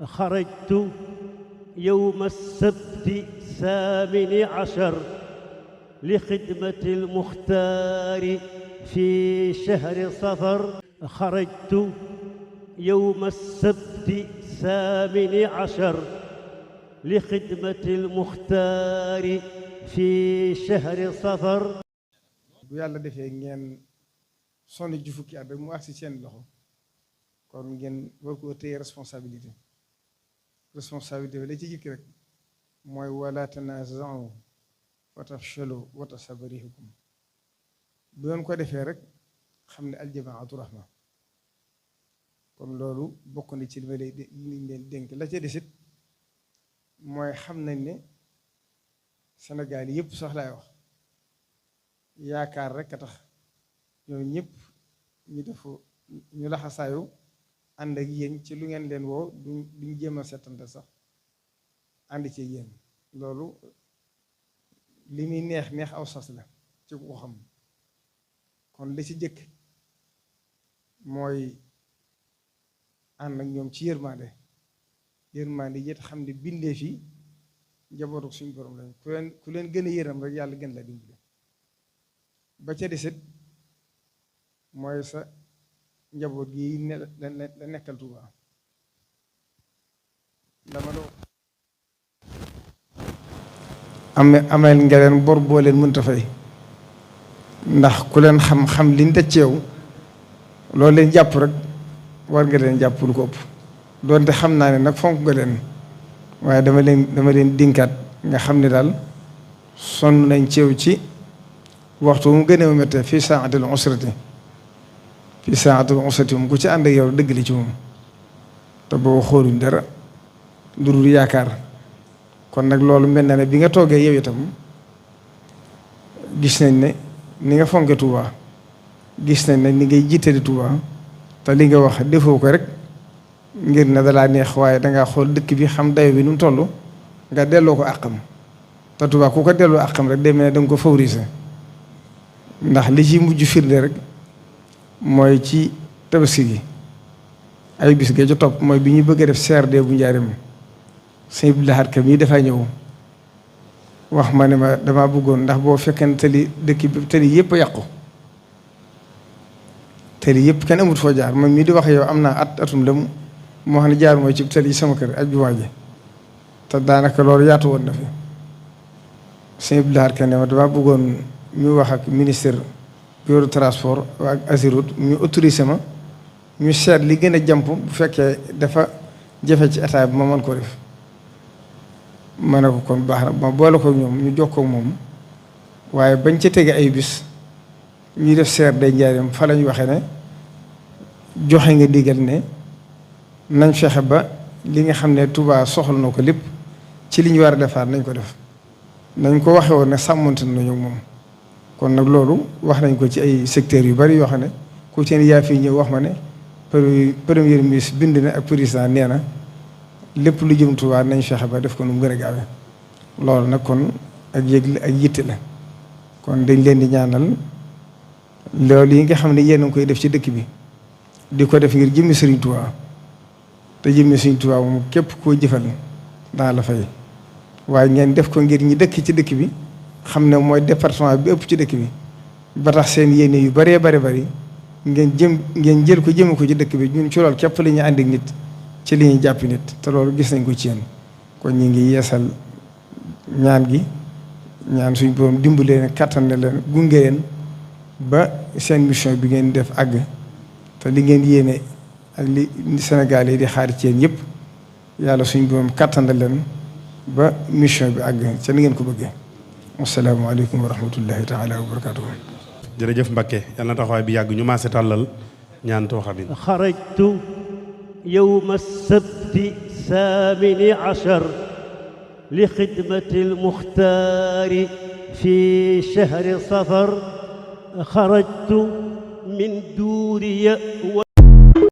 خرجت يوم السبت 18 لخدمة المختار في شهر صفر. خرجت يوم السبت 18 لخدمة المختار في شهر صفر. bu yàlla defee ngeen sonni ju fukki at rek mu agsi seen loxo kon ngeen war koo téye responsabilité bi la ci jëkk rek mooy wala tanaza'u fa tafshalu wa tasaba riihukum bu ngeen ko defee rek xam ne aljamaatu rahma. kon loolu bokk na ci li leen dénk la ca desit mooy xam nañ ne Sénégal yëpp sax laay wax yaakaar rek a tax ñoom ñëpp ñu laxasaayu ànd ak yéen ci lu ngeen leen woo duñ jéem a settante sax ànd ci yéen. loolu li muy neex aw sas la ci ko xam. kon li ci jëkk mooy ànd ak ñoom ci yërmande yi it xam ne bindee fi njabootu suñu borom lañ ku leen gën a yërëm rek yàlla gën la dimbali. ba ca desit mooy sa njaboot gi la nekkal Tuuba dama doo ameel nga leen bor boo leen mënta fay ndax ku leen xam liñ daj ci yow loolu leen jàpp rek war nga leen jàpp lu ko ëpp doonte xam naa ne nag fonk nga leen waaye dama leen dinkaat nga xam ne daal sonn nañ ci yow ci waxtu mu gën a méttee fii saatil usrati moom ku ci ànd ak yow dëgg li ci moom te boo xooluñ dara lu dul yaakaar. kon nag loolu mel na ne bi nga toogee yow itam gis nañ ne ni nga fonke Touba gis nañ ne ni ngay jiitali Touba te li nga wax defoo ko rek ngir ne dalaa neex waaye dangaa xool dëkk bi xam dayo bi nu mu toll nga delloo ko àqam te Touba ku ko delloo àqam rek day mel ne danga ko favoriser. ndax li ci mujj firnde rek mooy ci tabaski gi ay bis ga ca topp mooy bi ñu bëgg a def CRD bu njaarim sëñ Abdou Lahad Ka mii dafay ñëw wax ma ne ma dama bëggoon ndax boo fekkee tali dëkk bi tali yëpp a yàqu tali yëpp kenn amut foo jaar man mii di wax yow am naa atum lëm moo xam ne jaar mooy ci tali yi sama kër ak jumaa ji te daanaka loolu yaatu woon na fi sëñ Abdou Lahad Ka ne ma dama bëggoon ñu wax ak ministère bureau de transport ak Azirut ñu autorisé ma ñu seet li gën a jàmp bu fekkee dafa jafe ci état bi ma mën ko def. ma ne ko kon baax na ma boole ko ñoom ñu jox ko moom waaye bañ ca tege ay bis ñuy def CRD njaareem fa lañ waxee ne joxe nga digal ne nañ fexe ba li nga xam ne Touba soxla na ko lépp ci li ñu war a defaat nañ ko def nañ ko waxe woon ne sàmmante nañu moom. kon nag loolu wax nañ ko ci ay secteurs yu bari yoo xam ne ku ci ne yaa fi ñëw wax ma ne premier ministre bind na ak président nee na lépp lu jëm Touba nañ fexe ba def ko nu mu gën a gaawee. loolu nag kon ak yëg ak yitte la kon dañ leen di ñaanal loolu yi nga xam ne yéen a ngi koy def ci dëkk bi di ko def ngir jëmmi Sëriñ Touba te jëmmi Sëriñ Touba moom képp koo jëfal daa la fay waaye ngeen def ko ngir ñi dëkk ci dëkk bi. xam ne mooy département bi ëpp ci dëkk bi ba tax seen yéene yu bëree bari ngeen jël ko jëme ko ci dëkk bi ñun ci loolu képp la ñuy ànd ak nit ci li ñuy jàpp nit te loolu gis nañ ko ci yéen kon ñu ngi yeesal ñaan gi ñaan suñ borom dimbali leen kattan ne leen gunge leen ba seen mission bi ngeen def àgg te li ngeen yéene ak li Sénégal yi di xaar ci yéen yëpp yàlla suñ borom kattan na leen ba mission bi àgg ca ni ngeen ko bëggee. asalaamaaleykum wa rahmatullahi taala wa barakatuh. jërëjëf Mbakke yal na taxawaay bi yàgg ñu maase tàllal ñaan tooxa bi. xarajtu yawma sabti 18 li xidmati almuxtaari fi shahri safar. xarajtu min duuriya